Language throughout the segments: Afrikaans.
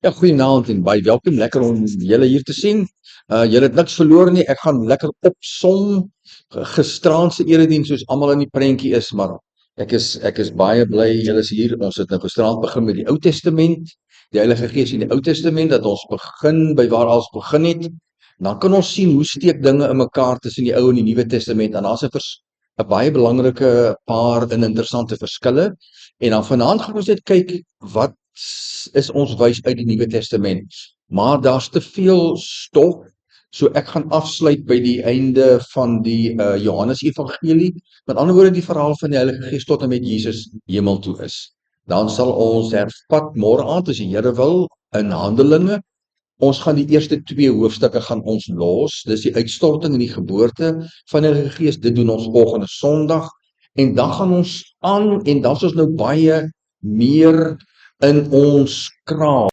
Ja, goeienaand en baie welkom. Lekker om julle hier te sien. Julle het niks verloor nie. Ek gaan lekker opsom gisteraand se erediens soos almal in die prentjie is, maar ek is baie bly julle is hier. Ons het nou gisteraand begin met die Ou Testament, die Heilige Gees in die Ou Testament, dat ons begin by waar ons begin het. Dan kan ons sien hoe steek dinge in mekaar tussen die Ou en die Nuwe Testament. En daar's 'n baie belangrike paar en interessante verskille. En dan vanaand gaan ons net kyk wat is ons wys uit die Nuwe Testament. Maar daar's te veel stof, so ek gaan afsluit by die einde van die Johannes Evangelie. Met ander woorde die verhaal van die Heilige Gees tot en met Jesus hemel toe is. Dan sal ons hervat môre aand as die Here wil in Handelinge. Ons gaan die eerste 2 hoofstukke gaan ons los. Dis die uitstorting en die geboorte van die Heilige Gees. Dit doen ons volgende Sondag. En dan gaan ons aan en dan is ons nou baie meer in ons kraal.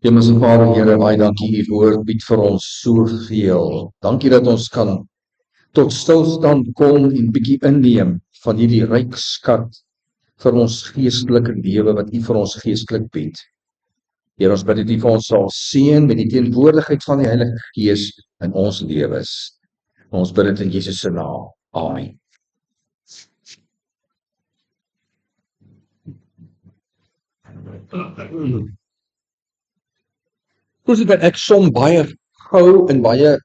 Hemelse Vader, Here, baie dankie, U woord bied vir ons soveel. Dankie dat ons kan tot stilstand kom en bietjie inneem van hierdie ryk skat vir ons geestelike lewe wat U vir ons geestelik bied. Here, ons bid dat U vir ons sal seën met die teenwoordigheid van die Heilige Gees in ons lewens. Ons bid dit in Jesus se naam. Amen. Ek som baie gou en baie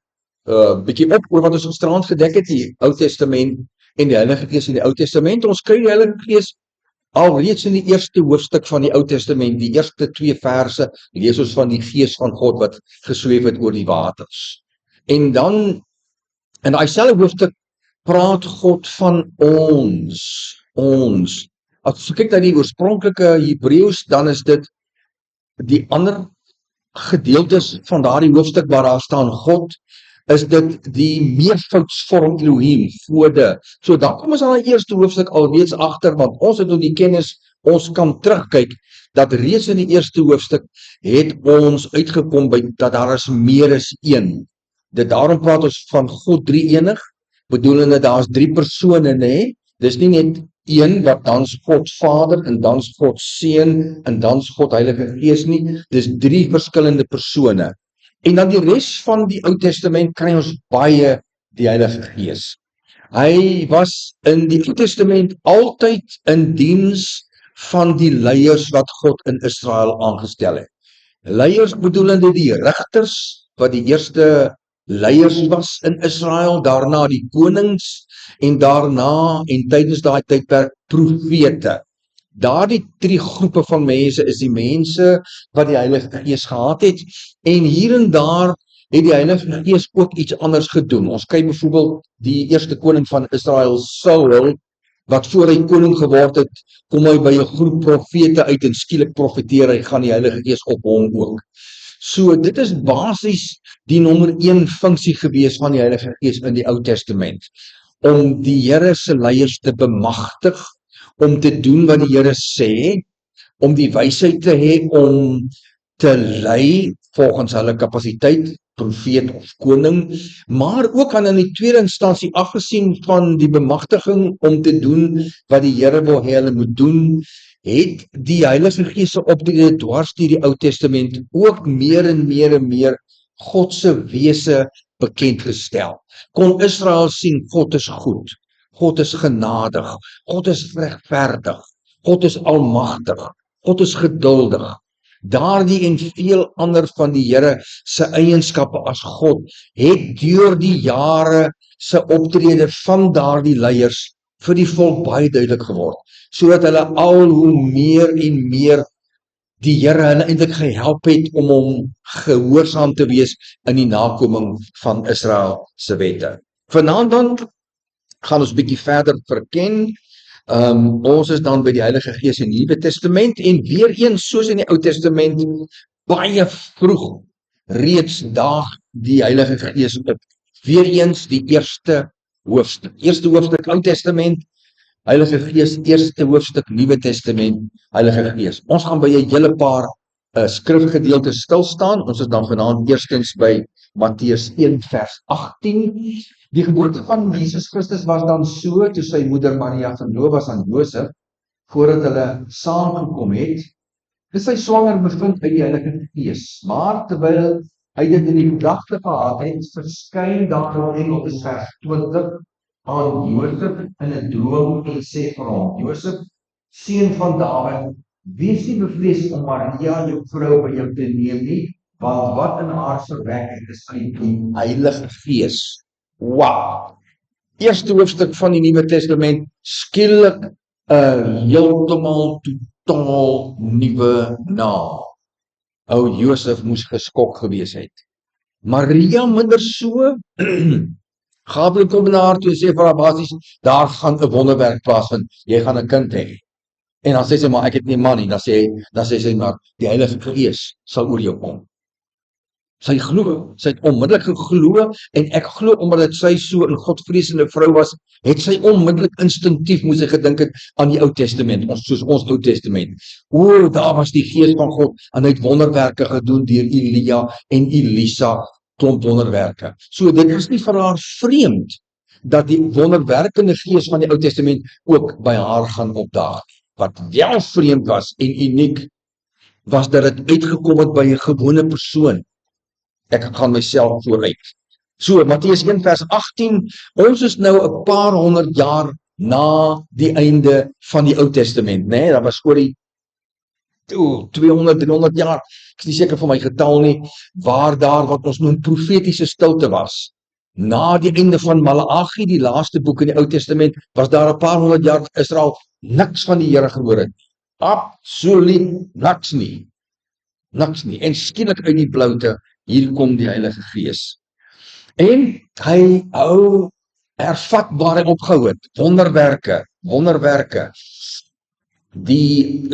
bietjie op oor wat ons gisteraand gedek het, die Ou Testament en die Heilige Gees in die Ou Testament. Ons kry die Heilige Gees alreeds in die eerste hoofstuk van die Ou Testament, die eerste 2 verse, lees ons van die Gees van God wat gesweef het oor die waters. En dan in daai selfde hoofstuk praat God van ons. As jy kyk na die oorspronklike Hebreëus, dan is dit die ander gedeeltes van daardie hoofstuk waar daar staan God, is dit die meervoudsvorm Elohim, Gode. So dan kom ons aan die eerste hoofstuk alreeds agter, want ons het nou die kennis, ons kan terugkyk, dat reeds in die eerste hoofstuk het ons uitgekom by, dat daar is meer as een. Daarom praat ons van God drie-enig, bedoelende daar is 3 persone, nê? Dis nie net een wat dan's God Vader en dan's God Seun en dan's God Heilige Gees nie, dis 3 verskillende persone. En dan die res van die Ou Testament kry ons baie die Heilige Gees. Hy was in die Ou Testament altyd in diens van die leiers wat God in Israel aangestel het. Leiers bedoelende die rigters, wat die eerste leiers was in Israel, daarna die konings en daarna en tydens daai tydperk profete. Daardie 3 groepe van mense is die mense wat die Heilige Gees gehad het, en hier en daar het die Heilige Gees ook iets anders gedoen. Ons kyk byvoorbeeld die eerste koning van Israel, Saul, wat voor hy koning geword het, kom hy by 'n groep profete uit en skielik profeteer hy, gaan die Heilige Gees op hom ook. So dit is basies die nommer 1 funksie gewees van die Heilige Gees in die Ou Testament, om die Here se leiers te bemagtig, om te doen wat die Here sê, om die wysheid te hê om te lei volgens hulle kapasiteit, profeet of koning, maar ook aan in die tweede instansie, afgesien van die bemagtiging om te doen wat die Here wil hê hulle moet doen, het die Heilige Gees se optrede dwars deur die Ou Testament ook meer en meer God se wese bekend gestel. Kon Israel sien, God is goed, God is genadig, God is regverdig, God is almagtig, God is geduldig. Daardie en veel ander van die Here se eienskappe as God het deur die jare se optrede van daardie leiers vir die volk baie duidelik geword, sodat hulle al hoe meer en meer die Here hulle eintlik gehelp het om hom gehoorsaam te wees in die nakoming van Israel se wette. Vanaand dan gaan ons bietjie verder verken. Ons is dan by die Heilige Gees in die Nuwe Testament, en weer eens soos in die Ou Testament, baie vroeg reeds daag die Heilige Gees op. Weer eens die eerste hoofstuk. Eerste hoofstuk Ou Testament, Heilige Gees, eerste hoofstuk Nuwe Testament, Heilige Gees. Ons gaan by 'n hele paar skrifgedeeltes stil staan. Ons is dan vanaand eerstens by Matteus 1 vers 18. Die geboorte van Jesus Christus was dan so, toe sy moeder Maria verloof was aan Josef, voordat hulle saamgekom het, Dis sy swanger bevind uit die Heilige Gees, maar terwyl hy dit in die gedagte gehad het, verskyn daar 'n engel in vers 20 aan Josef in 'n droom en sê vir hom: Josef, seun van Dawid, wees nie bevrees om Maria, jou vrou, by jou te neem nie, want wat in haar verwek het, is uit die Heilige Gees. Wow! Eerste hoofstuk van die Nuwe Testament, skielik 'n heeltemal totaal nuwe naam. Ou Josef moes geskok gewees het. Maria minder so. Gabriël kom na haar toe en sê vir haar basies, daar gaan 'n wonderwerk plaasvind. Jy gaan 'n kind hê. En dan sê sy maar ek het nie man nie. Dan sê sy maar die Heilige Gees sal oor jou kom. Sy glo, sy het onmiddellik geglo en ek glo omdat sy so 'n godvreesende vrou was, het sy onmiddellik instinktief moes sy gedink het aan die Ou Testament, soos ons Ou Testament. O, daar was die Gees van God en hy het wonderwerke gedoen deur Elia en Elisa, klomp wonderwerke. So dit is nie vir haar vreemd dat die wonderwerkende Gees van die Ou Testament ook by haar gaan opdaag. Wat wel vreemd was en uniek was dat dit uitgekom het by 'n gewone persoon. Ek gaan myself vooruit. So, Matteus 1 vers 18, ons is nou 'n paar honderd jaar na die einde van die Ou Testament, né? Dat was oor die 200, 300 jaar, ek is nie seker van my getal nie, waar daar wat ons noem profetiese stilte was. Na die einde van Maleagi, die laaste boek in die Ou Testament, was daar 'n paar honderd jaar Israel niks van die Here gehoor het. Absoluut niks nie. Niks nie. En skielik uit die bloute, hier kom die Heilige Gees. En hy ervat waar hy opgehou het. Wonderwerke.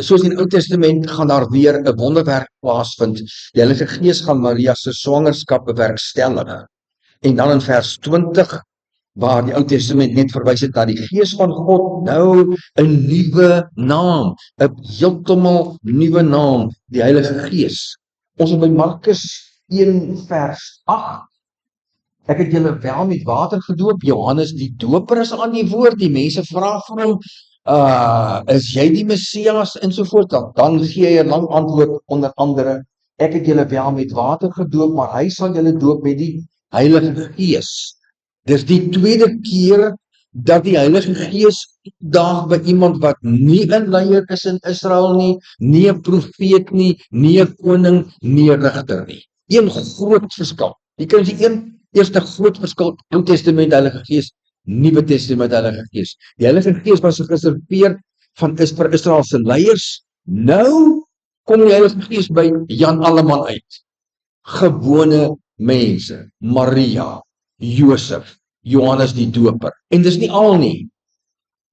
Soos in die Ou Testament gaan daar weer 'n wonderwerk plaasvind. Die Heilige Gees gaan Maria se swangerskap bewerkstellig. En dan in vers 20, waar die Ou Testament net verwys het na die Gees van God, nou 'n nuwe naam, 'n heeltemal nuwe naam, die Heilige Gees. Ons is by Markus 1 vers 8. Ek het julle wel met water gedoop, Johannes die Doper is aan die woord, die mense vra vir hom, is jy die Messias ensovoort, dan gee hy 'n lang antwoord, onder andere, ek het julle wel met water gedoop, maar hy sal julle doop met die Heilige Gees. Dis die tweede keer dat die Heilige Gees daag by iemand wat nie 'n leier is in Israel nie, nie 'n profeet nie, nie 'n koning, nie 'n rigter nie. Een groot verskil. Jy kan die eerste groot verskil, Ou Testament Heilige Gees, Nuwe Testament Heilige Gees. Die Heilige Gees was gereserveer vir Israel se leiers. Nou kom die Heilige Gees by Jan Alleman uit. Gewone mense, Maria, Josef, Johannes die Doper. En dis nie al nie.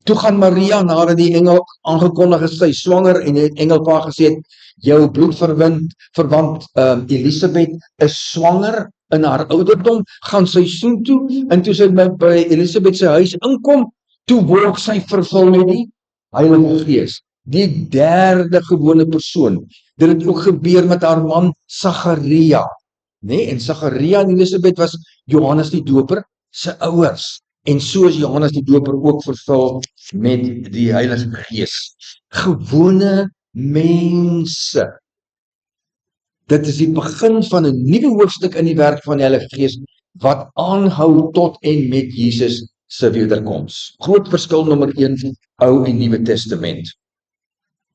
Toe gaan Maria, nadat die engel aangekondig is, sy swanger, en die engel vir haar gesê het, jou bloedverwant Elisabeth is swanger in haar ouderdom, gaan sy soen toe, en toe sy by Elisabeth sy huis inkom, toe word sy vervul met die Heilige Gees. Die derde gewone persoon. Dit het ook gebeur met haar man Sagaria. Nee, en Sagaria en Elisabeth was Johannes die Doper se ouers. En so is Johannes die Doper ook vervul met die Heilige Gees. Gewone mense. Dit is die begin van 'n nuwe hoofstuk in die werk van die Heilige Gees, wat aanhou tot en met Jesus se wederkoms. Groot verskil nommer 1, Ou en Nuwe Testament.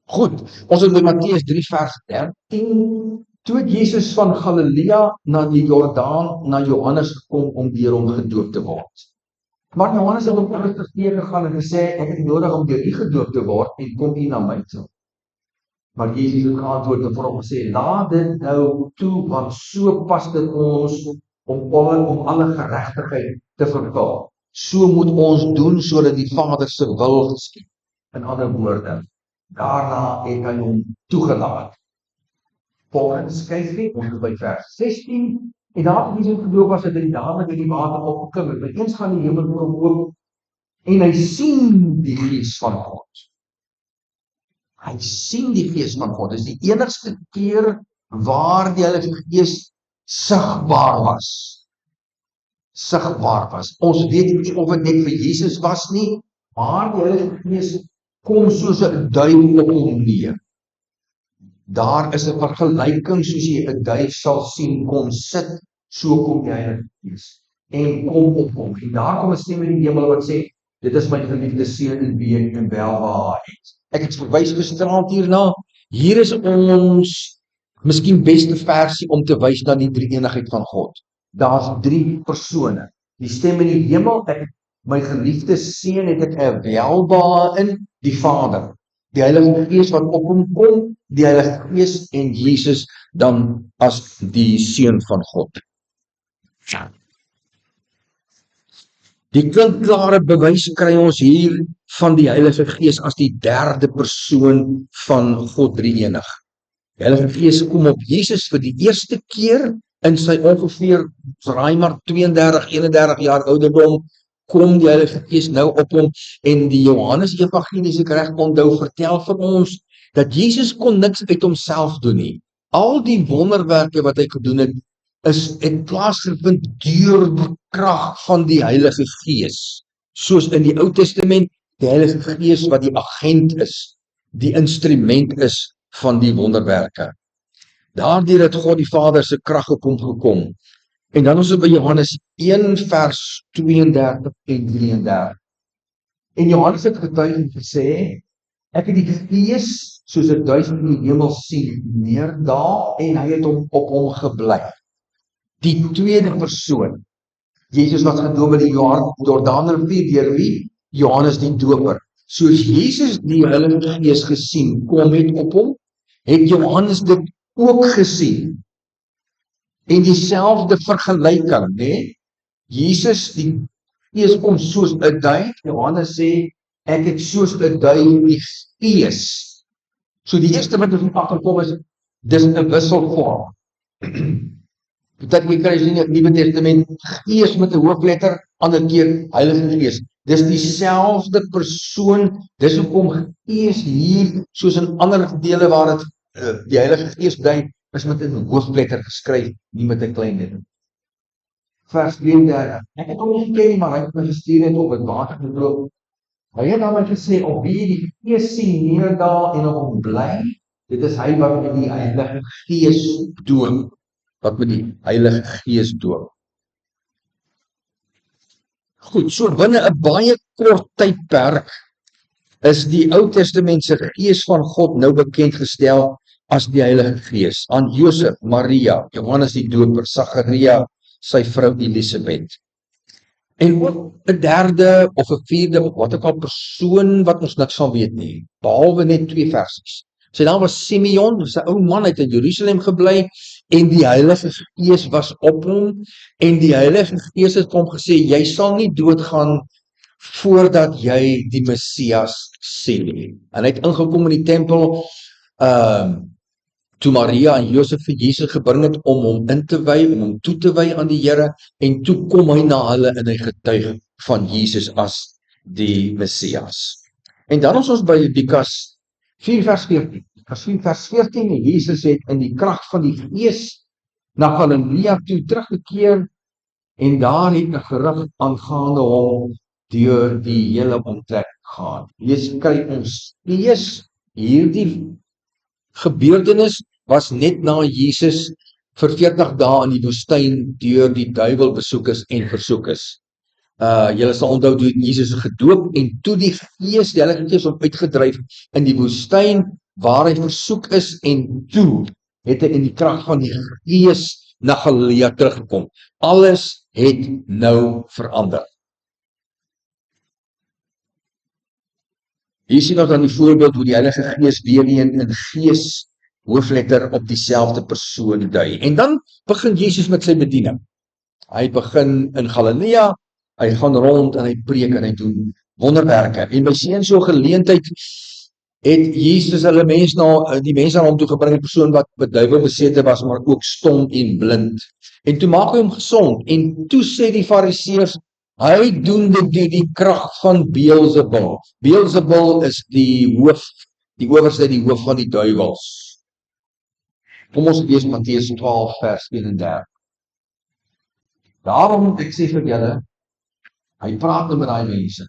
Goed, ons is by Matteus 3 vers 13. Toe het Jesus van Galilea na die Jordaan, na Johannes gekom om deur hom gedoop te word. Maar Johannes het hom anders teëgegaan en gesê, ek het nodig om deur u gedoop te word en kom u na my toe. Maar Jesus het geantwoord en vir hom gesê, laat dit nou toe, want so pas dit ons om alle geregtigheid te vervul. So moet ons doen sodat die Vader se wil geskied. In ander woorde, daarna het hy hom toegelaat. Volgens kyk ons by vers 16, en daar het Jesus gedoop was, het hy dadelik in die water opgeklim het. By eens gaan die hemel voor hom oop, en hy sien die Gees van God. Hy sien die Gees van God. Dit is die enigste keer waar die Heilige Gees sigbaar was. Ons weet nie of dit net vir Jesus was nie, maar die Heilige Gees kom soos 'n duif op hom neer. Daar is 'n vergelyking soos jy 'n duif sal sien kom sit, so kom die Heilige Gees en kom op hom. En daar kom 'n stem in die hemel wat sê, dit is my geliefde seun in wie ek welbehaag het. Ek het verwys gisterand hierna. Hier is ons miskien beste versie om te wys na die drie-eenigheid van God. Daar's 3 persone. Die stem in die hemel, my geliefde seun het ek 'n welbehaag in, die Vader. Die Heilige Gees wat op hom kom, die Heilige Gees en Jesus dan as die seun van God. Die klinkklare bewys kry ons hier van die Heilige Gees as die 3de persoon van God drie-enig. Die Heilige Gees kom op Jesus vir die eerste keer in sy ongeveer raai maar 32, 31 jaar ouderdom, kom die Heilige Gees nou op hom en die Johannes Evangelie, as ek reg onthou, vertel vir ons dat Jesus kon niks uit homself doen nie. Al die wonderwerke wat hy gedoen het plaasgevind deur die krag van die Heilige Gees. Soos in die Ou Testament, die Heilige Gees wat die agent is, die instrument is van die wonderwerke. Daardeur het God die Vader se krag op hom gekom. En dan ons by Johannes 1 vers 32 en 33. En Johannes het getuig en gesê, ek het die Gees soos 'n duif in die hemel sien neerdaal en hy het op hom gebly. Die 2de persoon. Jesus was gedoop by die Jordaanrivier deur wie? Johannes die Doper. Soos Jesus die Heilige Gees gesien kom het op hom, het Johannes dit ook gesien. En dieselfde vergelyking, né? Jesus die Gees kom soos 'n duif. Johannes sê ek het soos 'n duif die Gees. So die eerste wat ons agterkom is dis 'n wisselvorm. Partykeer kry jy in die Nuwe Testament Gees met 'n hoofletter, ander keer Heilige Gees. Dis dieselfde persoon, dis hoekom Gees hier soos in ander dele waar dit die Heilige Gees dui, is met 'n hoofletter geskryf, nie met 'n klein letter. Vers 33. Ek het hom nie geken nie, maar hy het my gestuur het op het water geloop. Hy het aan my gesê, op wie die Gees sien neerdaal en op hom bly, dit is hy wat met die Heilige Gees doop. Wat met die Heilige Gees doop. Goed, so binne 'n baie kort tydperk is die Ou Testamentse Gees van God nou bekend gestel as die Heilige Gees aan Josef, Maria, Johannes die Doper, Sagaria, sy vrou Elisabeth. En ook 'n 3de of 'n 4de of wat ook al persoon wat ons niks van weet nie, behalwe net 2 versies. Sy naam was Simeon, 'n ou man uit in Jerusalem gebly en die Heilige Gees was op hom en die Heilige Gees het hom gesê jy sal nie doodgaan voordat jy die Messias sien nie. En hy het ingekom in die tempel toe Maria en Josef vir Jesus gebring het om hom in te wy, om hom toe te wy aan die Here en toe kom hy na hulle en hy getuig van Jesus as die Messias. En dan is ons by Lukas 4 vers 14. Lukas 4 vers 14 en Jesus het in die krag van die Gees na Galilea toe teruggekeer en daar het 'n gerug aangaande hom deur die hele omtrek gaan. Hier kry ons hierdie gebeurtenis was net na Jesus vir 40 dae in die woestyn deur die duiwel besoek is en versoek is. Julle sal onthou toe Jesus is gedoop en toe die Gees, die Heilige Gees hom uitgedryf in die woestyn waar hy versoek is en toe het hy in die krag van die Gees na Galilea teruggekom. Alles het nou verander. Hier sien ons dan die voorbeeld hoe die Heilige Gees weer in Gees hoofletter op dieselfde persoon dui. En dan begin Jesus met sy bediening. Hy begin in Galilea, hy gaan rond en hy preek en hy doen wonderwerke. En by so 'n geleentheid het Jesus die mense aan hom toe gebring, 'n persoon wat met duiwel besete was, maar ook stom en blind. En toe maak hy hom gesond en toe sê die Fariseërs, hy doen dit deur die krag van Beelzebul. Beelzebul is die owerste, die hoof van die duiwels. Kom ons lees Matteus 12 vers 31. Daarom ek sê vir julle, hy praat met daai mense.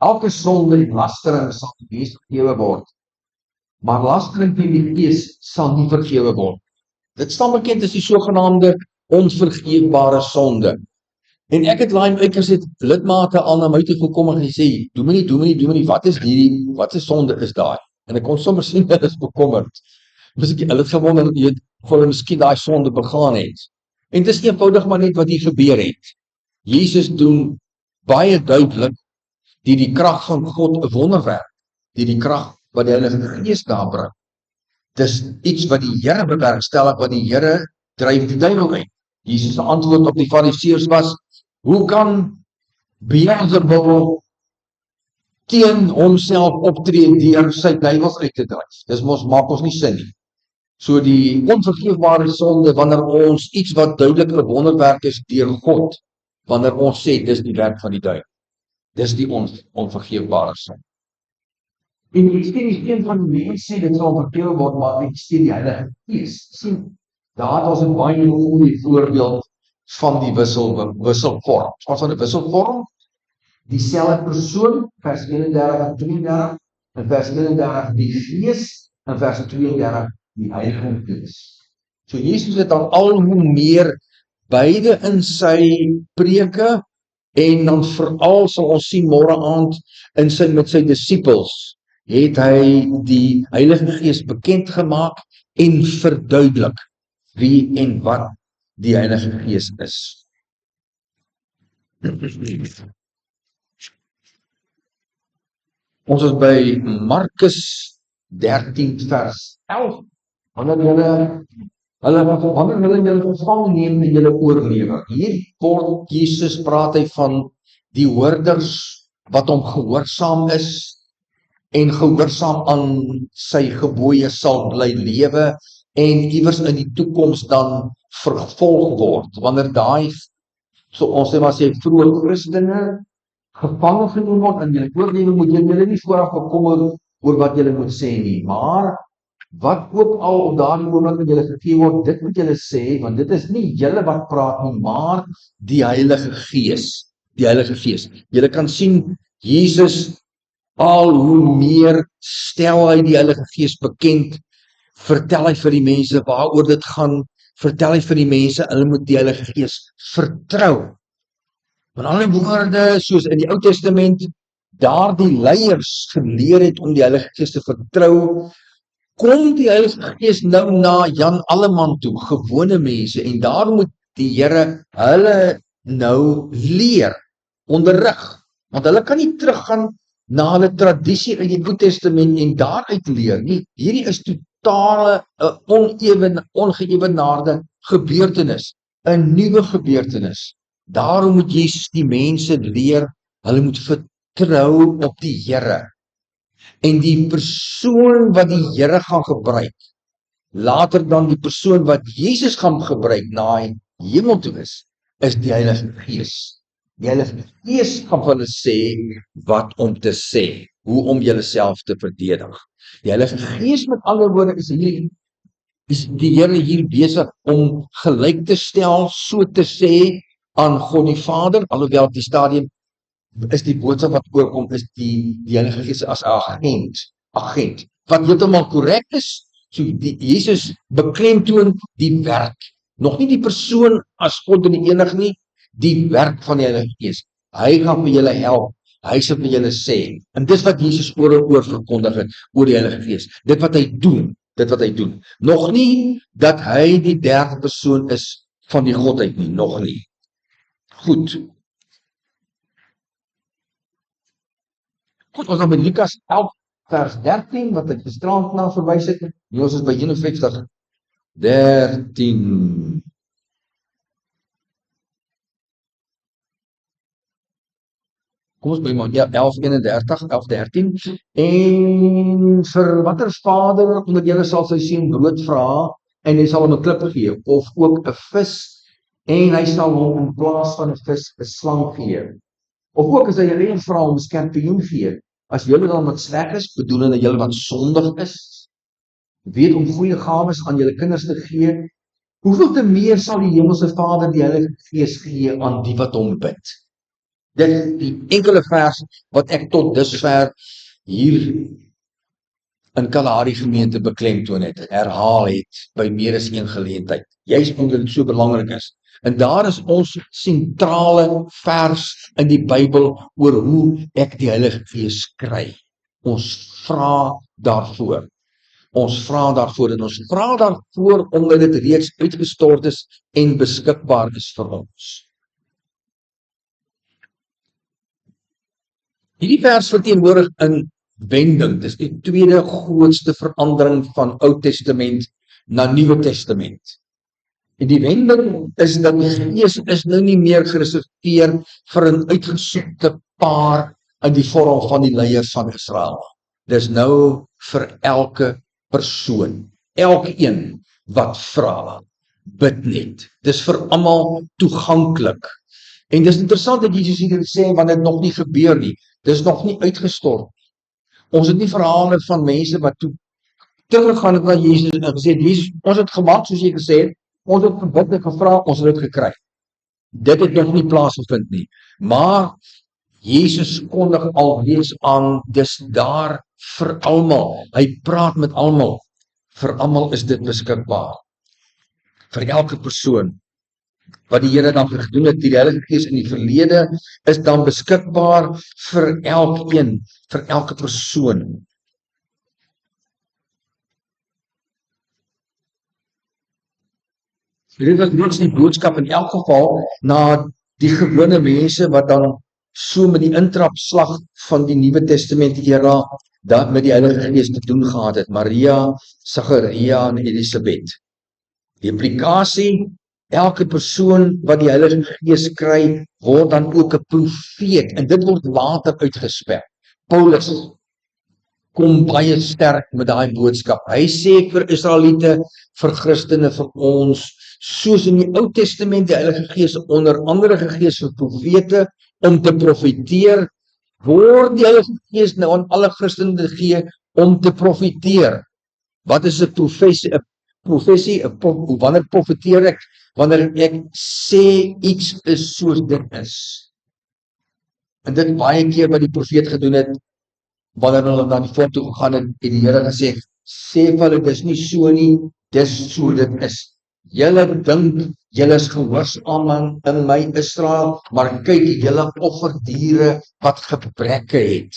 Elke sonde en lastering sal die mense gegee word. maar lastering teen die Gees sal nie vergewe word. Dit staan bekend as die sogenaamde onvergeefbare sonde. En ek het laai uiters het lidmate al na my toe gekom en gesê, Dominee, wat is sonde is daai? En ek kon sommer sien dat is bekommerd. Hulle het gewonder, of hulle miskien daai sonde begaan het. En dit is eenvoudig maar net wat hier gebeur het. Jesus doen baie duidelik, die krag van God 'n wonderwerk, die krag wat die Heilige Gees daar bring. Dis iets wat die Here bewerkstellig, wat die Here dryf die duiwel uit. Jesus se antwoord op die Fariseërs was, hoe kan Beelzebul teen homself optree deur sy duiwels uit te dryf? Dis maak ons nie sin nie. So die onvergeefbare sonde, wanneer ons iets wat duidelik 'n wonderwerk is deur God, wanneer ons sê, dis die werk van die duiwel. Dis die onvergeefbare sonde. En ek sien nie een van die mense sê dit sal vertel word, maar ek sien die Heilige Gees. Sien, daar het ons 'n baie goeie voorbeeld van die wisselvorm. Wat van 'n wisselvorm? Dieselfde persoon, vers 31 en 32, en vers 31 die Gees, en vers 32 die Heilige Gees. So Jesus het al hoe meer beide in sy preke, en dan veral sal ons sien môre aand met sy disippels, het hy die Heilige Gees bekend gemaak en verduidelik wie en wat die Heilige Gees is. Ons is by Markus 13 vers 11. Wanneer hulle julle gevang neem en julle oorlewer. Hier word Jesus, praat hy van die hoorders wat hom gehoorsaam is en gehoorsaam aan sy gebooie sal bly lewe en iewers in die toekoms dan vervolg word. Wanneer daai, so ons sê maar sê vroeë Christene gevange geneem word en julle oorlewe, moet julle nie vooraf bekommer oor wat julle moet sê nie, maar wat ook al op daardie oomblik met julle gegee word, dit moet julle sê, want dit is nie julle wat praat nie, maar die Heilige Gees. Die Heilige Gees. Julle kan sien, Jesus al hoe meer stel hy die Heilige Gees bekend, vertel hy vir die mense waaroor dit gaan, vertel hy vir die mense, hulle moet die Heilige Gees vertrou. Met ander woorde, soos in die Ou Testament, daar die leiers geleer het om die Heilige Gees te vertrou, kom die Heilige Gees nou na Jan Alleman toe, gewone mense, en daar moet die Here hulle nou leer, onderrig, want hulle kan nie teruggaan na hulle tradisie in die Ou Testament en daaruit leer nie. Hierdie is totale ongeëwenaarde gebeurtenis, 'n nuwe gebeurtenis. Daarom moet Jesus die mense leer, hulle moet vertrou op die Here. En die persoon wat die Here gaan gebruik, later dan die persoon wat Jesus gaan gebruik na hy hemel toe is die Heilige Gees. Die Heilige Gees gaan vir hulle sê wat om te sê, hoe om julleself te verdedig. Die Heilige Gees, met ander woorde, is die Here hier besig om gelyk te stel, so te sê, aan God die Vader, alhoewel op die stadium is die boodskap wat oorkom, is die Heilige Gees as 'n agent, wat heeltemal korrek is. So Jesus beklemtoon die werk, nog nie die persoon as God in die enig nie, die werk van die Heilige Gees. Hy gaan vir julle help, hy sal vir julle sê, en dis wat Jesus oor verkondig het, oor die Heilige Gees, dit wat hy doen, nog nie dat hy die derde persoon is van die Godheid nie, nog nie. Goed, ons dan by Lukas 11 vers 13, wat ek gisterand na verwys het, nu ons is by 51, 13. Kom ons by 11:13, en vir watter vader, omdat julle sal sy seun brood vra, en hy sal hom 'n klip gee, of ook 'n vis, en hy sal hom in plaas van 'n vis 'n slang gee, of ook as hy 'n reën vra om 'n skorpioen gee. As julle dan wat sleg is, bedoelende julle wat sondig is, weet om goeie gawes aan julle kinders te gee, hoeveel te meer sal die hemelse Vader die Heilige Gees gee aan die wat hom bid. Dit is die enkele vers wat ek tot dusver hier in Kalahari gemeente beklemtoon het, herhaal het by meer as een geleentheid. Juist omdat dit so belangrik is. En daar is ons sentrale vers in die Bybel oor hoe ek die Heilige Gees kry. Ons vra daarvoor. Ons vra daarvoor en ons vra daarvoor omdat dit reeds uitgestort is en beskikbaar is vir ons. Hierdie vers verteenwoordig 'n wending. Dis die tweede grootste verandering van Ou Testament na Nuwe Testament. En die wending is dat die Gees is nou nie meer gereserveer vir 'n uitgesoekte paar in die vorm van die leiers van Israel. Dis nou vir elke persoon, elkeen wat vra, bid net. Dis vir almal toeganklik. En dis interessant dat Jesus hier sê, want dit nog nie gebeur nie. Dis nog nie uitgestort. Ons het nie verhale van mense wat toe teruggegaan het na Jesus en gesê het, Jesus, ons het gemaak soos jy gesê het, ons het gebid en gevra, ons het dit gekry. Dit het nog nie plaasgevind nie. Maar Jesus kondig alreeds aan, dis daar vir almal. Hy praat met almal. Vir almal is dit beskikbaar. Vir elke persoon wat die Here dan gedoen het, die Heilige Gees in die verlede, is dan beskikbaar vir elkeen, vir elke persoon. Dit was reeds die boodskap in elk geval na die gewone mense wat dan so met die intrapslag van die Nuwe Testament era dat met die Heilige Gees te doen gehad het. Maria, Sagaria en Elisabeth. Die implikasie, elke persoon wat die Heilige Gees kry, word dan ook 'n profeet en dit word later uitgespel. Paulus kom baie sterk met daai boodskap. Hy sê vir Israeliete, vir Christene, vir ons, soos in die Ou Testament die Heilige Gees onder andere gegee vir profete om te profeteer, word die Heilige Gees nou aan alle Christene gegee om te profeteer. Wat is 'n profesie? 'n Profesie, wanneer profeteer ek? Wanneer ek sê iets is soos dit is. En dit baie keer wat die profeet gedoen het, wanneer hulle na die volk toe gegaan het en die Here gesê, sê vir hulle, dis nie so nie, dis so dit is. Julle dink, julle is gehoorsaam in my Israel, maar kyk, julle offer diere wat gebreke het.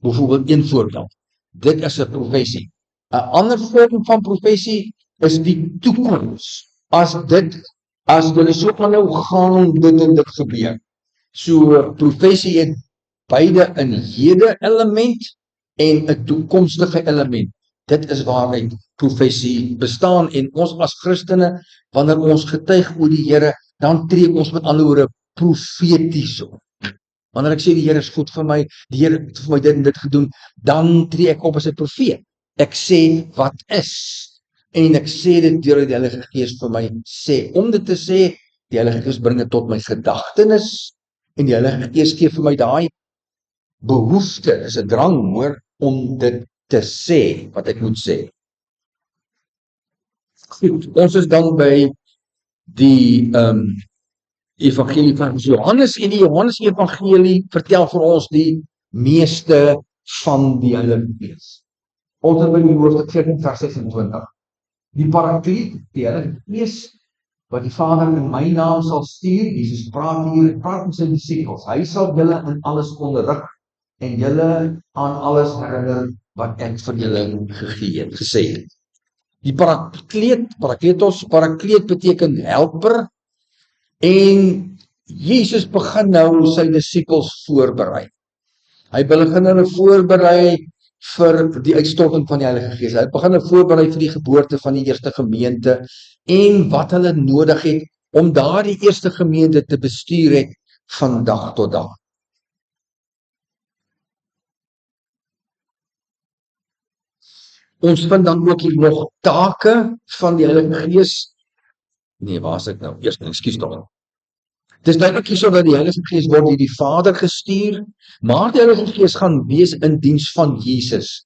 Byvoorbeeld een voorbeeld. Dit is 'n profesie. 'n ander vorm van profesie is die toekoms. As julle so aanhou gaan, dit en dit gebeur. So, profesie het beide 'n hede element en 'n toekomstige element. Dit is waaruit profesie bestaan en ons as Christene, wanneer ons getuig oor die Here, dan tree ons met ander woorde profeties op. Wanneer ek sê die Here is goed vir my, die Here het vir my dit en dit gedoen, dan tree ek op as 'n profeet. Ek sê wat is. En ek sê dit deur die Heilige Gees vir my sê. Om dit te sê, die Heilige Gees bring dit tot my gedagtenis en die Heilige Gees gee vir my daai behoefte, is 'n drang hoor, om dit te sê wat ek moet sê. Goed, ons is dan by die evangelie van Johannes en die Johannes evangelie vertel vir ons die meeste van die Heilige Gees. Ons is by die hoofstuk 14 vers 26. Die Parakleet, die Heilige Gees, wat die Vader in my naam sal stuur, Jesus praat met sy disippels. Hy sal julle in alles onderrig en julle aan alles herinner wat ek vir julle gesê het. Die Parakleet beteken helper en Jesus begin nou sy disippels voorberei. Hy begin hulle voorberei vir die uitstorting van die Heilige Gees. Hy begin hulle voorberei vir die geboorte van die eerste gemeente en wat hulle nodig het om daardie eerste gemeente te bestuur het van dag tot dag. Ons vind dan ook hier nog take van die Heilige Gees. Nee, waar is ek nou? Ekskuus tog. Dis duidelik hierso dat die Heilige Gees word deur die Vader gestuur, maar die Heilige Gees gaan wees in diens van Jesus.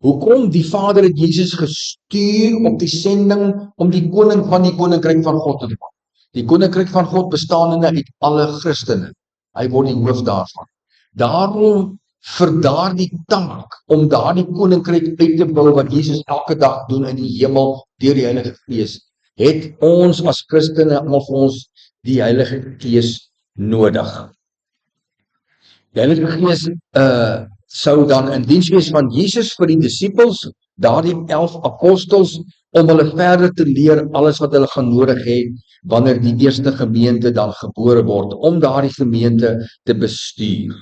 Hoekom? Die Vader het Jesus gestuur op die sending om die koning van die koninkryk van God te word. Die koninkryk van God bestaande uit alle Christene. Hy word die hoof daarvan. Daarom vir daardie taak, om daardie koninkryk uit te bou wat Jesus elke dag doen in die hemel deur die Heilige Gees, het ons as Christene almal vir ons die Heilige Gees nodig. Die Heilige Gees sou dan in diens wees van Jesus vir die disippels, daardie 11 apostels, om hulle verder te leer alles wat hulle gaan nodig hê wanneer die eerste gemeente dan gebore word, om daardie gemeente te bestuur.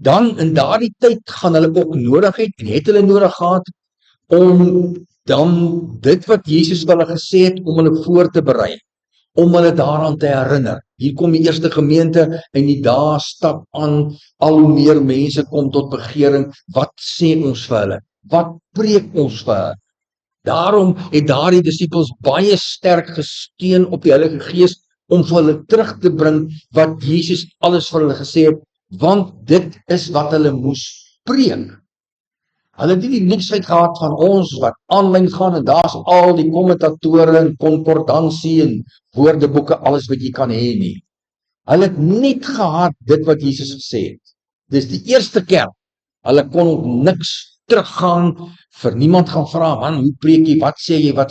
Dan in daardie tyd gaan hulle ook nodig hê, en het hulle nodig gehad, om dan dit wat Jesus vir hulle gesê het, om hulle voor te berei, om hulle daaraan te herinner. Hier kom die eerste gemeente, en die dae stap aan, al hoe meer mense kom tot bekering. Wat sê ons vir hulle? Wat preek ons vir hulle? Daarom het daardie disippels baie sterk gesteun op die Heilige Gees, om vir hulle terug te bring wat Jesus alles vir hulle gesê het, want dit is wat hulle moes preek. Hulle het nie die niksheid gehad van ons wat aanlyn gaan, en daar's al die kommentatore en konkordansie en woordeboeke, alles wat jy kan hê nie. Hulle het net gehad dit wat Jesus gesê het. Dis die eerste kerk. Hulle kon ook niks teruggaan, vir niemand gaan vra, man, hoe preek jy, wat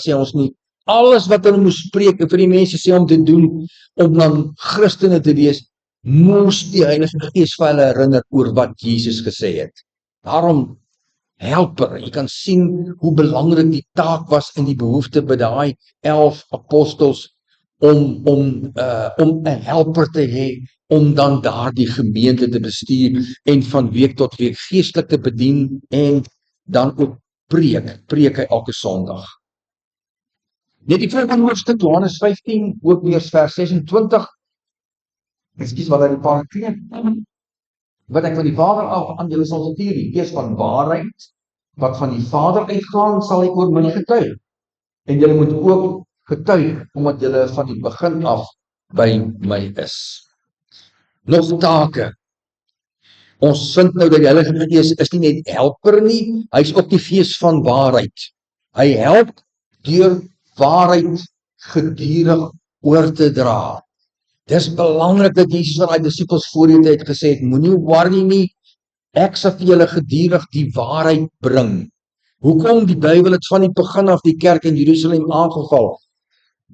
sê ons nie. Alles wat hulle moes preek, en vir die mense sê om te doen, om dan Christene te wees, moes die Heilige Gees vir hulle herinner oor wat Jesus gesê het. Daarom helper, jy kan sien hoe belangrik die taak was in die behoefte by daai 11 apostels, om 'n helper te hê, om dan daardie gemeente te bestuur, en van week tot week geestelik te bedien, en dan ook preek hy elke Sondag. Net die volgende hoofstuk, Johannes 15, ook weer vers 26, ekskuus wat hy die paar keer, wat ek van die Vader af aan julle sal stuur, die Gees van waarheid, wat van die Vader uitgaan, sal ek oor my getuig. En julle moet ook getuig, omdat julle van die begin af by my is. Nog take. Ons vind nou dat die Heilige Gees is nie net helper nie, hy is ook die Gees van waarheid. Hy help deur waarheid gedurig oor te dra. Dis belangrik dat Jesus aan die disippels voor die tyd gesê het, moenie worry nie, ek sal vir julle gedurig die waarheid bring. Hoekom? Die Bybel het van die begin af die kerk in Jerusalem aangeval.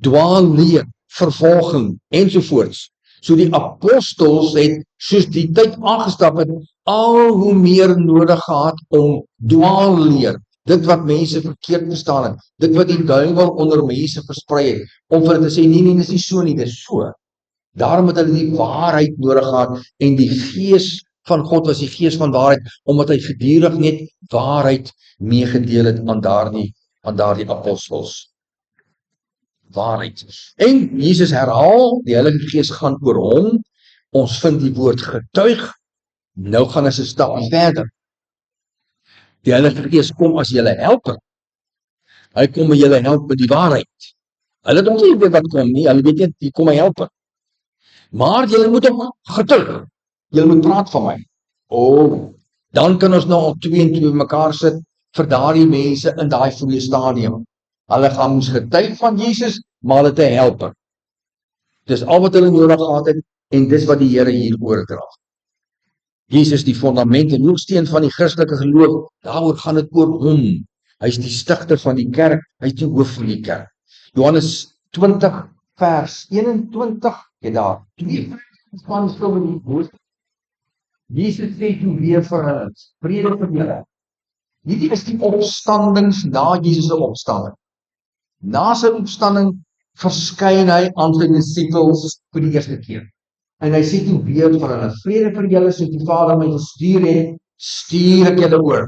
Dwaalleer, vervolging, ensovoorts. So die apostels het, soos die tyd aangestap het, al hoe meer nodig gehad om dwaalleer, dit wat mense verkeerd verstaan het, dit wat die duiwel onder mense versprei het, om vir hulle te sê, nee, dis nie so nie, dis so. Daarom het hulle die waarheid nodig gehad, en die Gees van God was die Gees van waarheid, omdat hy gedurig net waarheid meegedeel het aan daardie apostels. Waarheid. En Jesus herhaal, die Heilige Gees gaan oor hom, ons vind die woord getuig, nou gaan ons 'n stapie verder. Die Heilige Gees kom as julle helper. Hy kom en julle help met die waarheid. Hulle het nie weet wat kom nie, hulle weet net, hier kom 'n helper. Maar julle moet ook getuig. Julle moet praat van my. Dan kan ons nou al 2 en 2 mekaar sit vir daardie mense in daai vroeë stadium. Hulle gaan ons getuig van Jesus, maar hulle het 'n helper. Dis al wat hulle nodig gehad het, en dis wat die Here hier oordra. Jesus die fondament en hoeksteen van die Christelike geloof, daaroor gaan dit oor hom. Hy is die stigter van die kerk, hy is die hoof van die kerk. Johannes 20 vers 21, jy daar, 2 van die woord. Jesus sê toe weer vir hulle, vrede vir julle. Hierdie is die opstandings na Jesus se opstanding. Na sy opstanding verskyn hy aan sy disippels vir die eerste keer. En hy sê toe weer vir hulle, vrede vir julle, soos die Vader my gestuur het, stuur ek julle oor.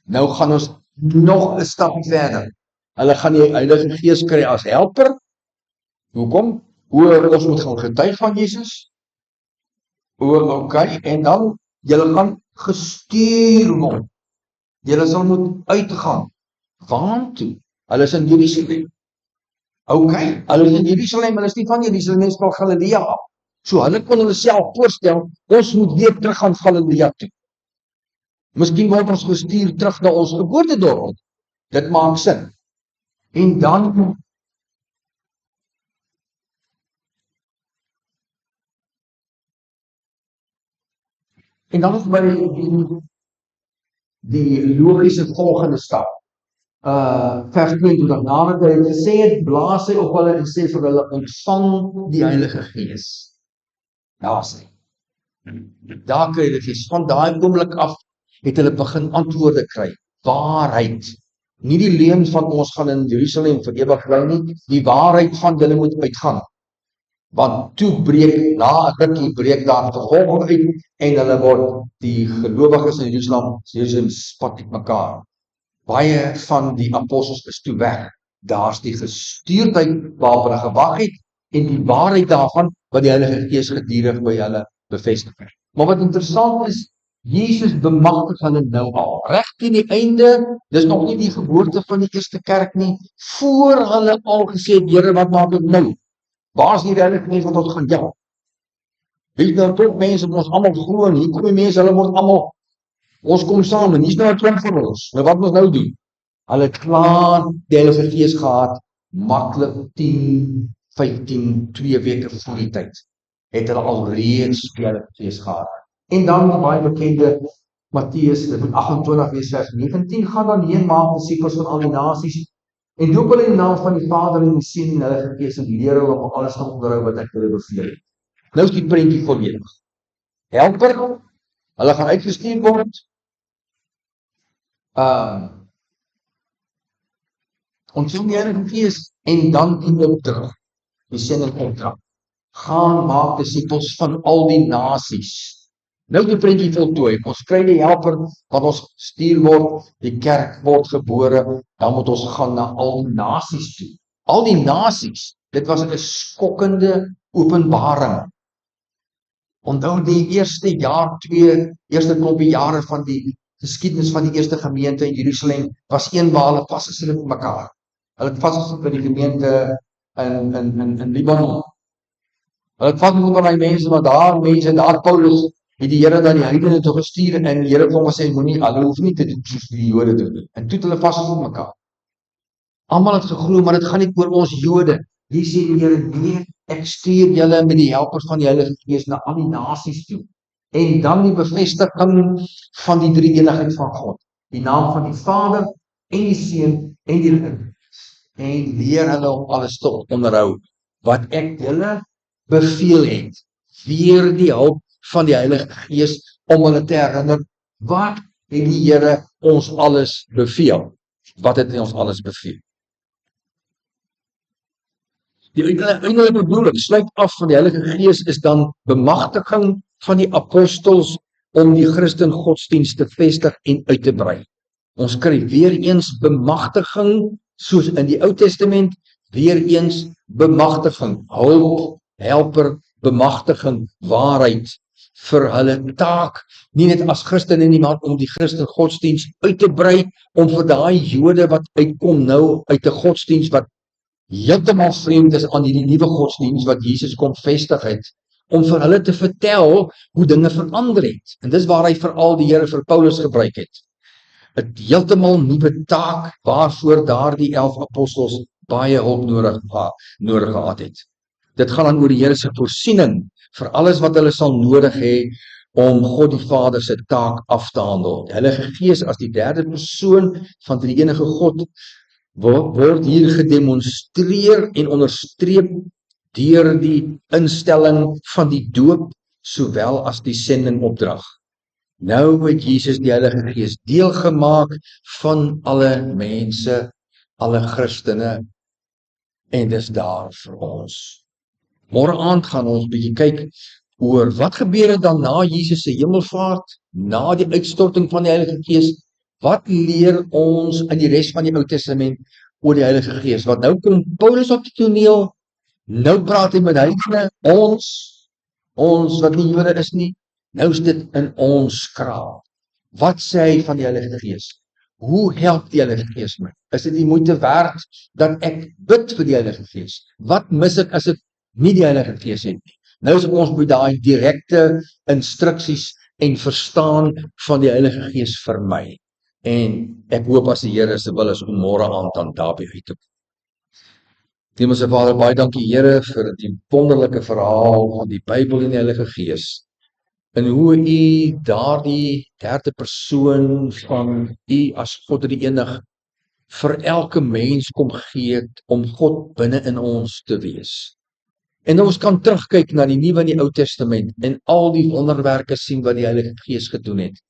Nou gaan ons nog 'n stap verder. Hulle gaan die Heilige Gees kry as helper. Hoekom? Ons moet gaan getuig van Jesus. Okay, en dan julle gaan gestuur word. Julle sal moet uitgaan. Waartoe? Hulle is in Jerusalem. Okay, hulle is in Jerusalem, hulle is nie van Jerusalem, hulle is van Galilea af. So hulle kon hulle self voorstel, ons moet weer terug gaan Galilea toe. Miskien word ons gestuur terug na ons geboortedorp. Dit maak sin. En dan En dan is by die logiese volgende stap. Vers 22, nadat hy gesê het, blaas hy op hulle en sê vir hulle, ontvang die Heilige Gees. Daar sê. Daar kry hulle Gees. Van daai oomblik af het hulle begin antwoorde kry. Waarheid. Nie die leuen van ons gaan in Jerusalem vir ewig bly nie, die waarheid van hulle moet uitgaan. Want toe breek, na 'n rukkie breek daar vervolging uit en hulle word die gelowiges in Jerusalem spat met mekaar. Baie van die apostels is toe weg. Daar's die gestuurdheid waarop hulle gewag het en die waarheid daarvan wat die Heilige Gees gedurig by hulle bevestig het. Maar wat interessant is, Jesus bemagtig hulle nou al. Reg teen die einde, dis nog nie die geboorte van die eerste kerk nie, voor hulle al gesê het, Here, wat maak ek nou? Waar is die Heilige Gees wat ons gaan help? Weet nou tot mense wat ons almal glo en hier kom die mense, hulle word almal, ons kom saam en hier's nou 'n klomp van ons. Nou wat moet ons nou doen? Hulle het klaar die Heilige Gees gehad, maklik 10, 15, 2 weke voor die tyd. Het hulle alreeds die Heilige Gees gehad. En dan die baie bekende Matteus 28 vers 19, gaan dan heen, maak disippels van al die nasies en doop hulle in die naam van die Vader en die Seun en die Heilige Gees en leer hulle om alles te onderhou wat ek julle beveel het. Nou is die prentjie volledig. Helper, hulle gaan uitgestuur word. Ontvang die Heilige Gees en dan die opdrag. Die sending opdrag. Gaan maak disippels van al die nasies. Nou die prentjie voltooi. Ons kry die helper wat ons stuur word, die kerk word gebore, dan moet ons gaan na al die nasies toe. Al die nasies, dit was 'n skokkende openbaring. Onthou die eerste klompie jare van die geskiedenis van die eerste gemeente in Jerusalem was een waar hulle vasgesit met mekaar. Hulle het vasgesit by die gemeente in Libanon. Hulle het vasgesit met die mense, maar daar Paulus het die Here dan die heidene toe gestuur en die Here het hom gesê, moenie, hulle hoef nie te doen soos die Jode doen. En toe het hulle vasgesit met mekaar. Almal het geglo, maar dit gaan nie oor ons Jode. Hier sê die Here, nee, ek stuur julle met die helper van die Heilige Gees na al die nasies toe. En dan die bevestiging van die drie-eenigheid van God. Die naam van die Vader en die Seun en die Heilige Gees. En leer hulle om alles te onderhou wat ek julle beveel het. Weer die hulp van die Heilige Gees om hulle te herinner wat het die Here ons alles beveel. Wat het hy ons alles beveel? Die eindelike bedoeling, sluit af van die Heilige Gees is dan bemagtiging van die apostels om die Christen godsdienst te vestig en uit te brei. Ons kry weer eens bemagtiging, soos in die Ou Testament, weer eens bemagtiging, hulp, helper, bemagtiging, waarheid vir hulle taak, nie net as Christene nie, maar om die Christen godsdienst uit te brei, om vir daai Jode wat uitkom nou uit 'n godsdienst wat heeltemal vreemd is aan die nuwe godsdienst wat Jesus kom vestig het, om vir hulle te vertel hoe dinge verander het. En dis waar hy veral die Here vir Paulus gebruik het. 'n heeltemal nuwe taak waarvoor daardie 11 apostels baie hulp nodig gehad het. Dit gaan dan oor die Here se voorsiening vir alles wat hulle sal nodig hê om God die Vader se taak af te handel. Die Heilige Gees as die derde persoon van die enige God word hier gedemonstreer en onderstreep deur die instelling van die doop sowel as die sendingopdrag. Nou het Jesus die Heilige Gees deel gemaak van alle mense, alle Christene, en dis daar vir ons. Môre aand gaan ons bietjie kyk oor wat gebeur het dan na Jesus se hemelvaart, na die uitstorting van die Heilige Gees. Wat leer ons in die res van die Ou Testament oor die Heilige Gees? Want nou kom Paulus op die toneel, nou praat hy met heidene, ons wat nie Jode is nie, nou is dit in ons kraal. Wat sê hy van die Heilige Gees? Hoe help die Heilige Gees my? Is dit die moeite werd dat ek bid vir die Heilige Gees? Wat mis ek as ek nie die Heilige Gees het nie? Nou is ons by daai direkte instruksies en verstaan van die Heilige Gees vir my. En ek hoop as die Here se wil is om môre aand dan daarby uit te kom. Hemelse Vader, baie dankie Here vir die wonderlike verhaal van die Bybel en die Heilige Gees. en hoe u daardie derde persoon van u as God die enig vir elke mens kom gee het om God binne in ons te wees. En ons kan terugkyk na die Nuwe en die Ou Testament en al die wonderwerke sien wat die Heilige Gees gedoen het.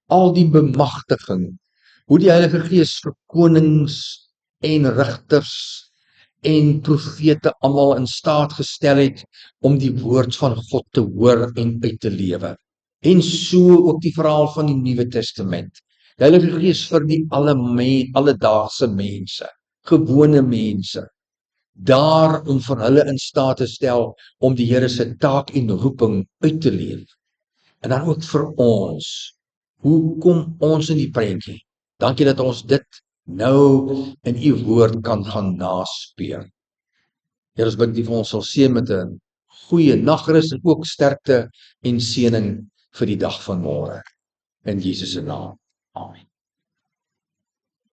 Al die bemagtiging, hoe die Heilige Gees vir konings en rigters en profete almal in staat gestel het om die woord van God te hoor en uit te lewe. En so ook die verhaal van die Nuwe Testament. Die Heilige Gees vir die alledaagse mense, gewone mense, daar om vir hulle in staat te stel om die Here se taak en roeping uit te leef. En dan ook vir ons, hoe kom ons in die prentjie? Dankie dat ons dit nou in u woord kan gaan naspeur. Here, ons bid dat u vir ons sal seën met 'n goeie nagrus en ook sterkte en seëning vir die dag van môre. In Jesus se naam. Amen.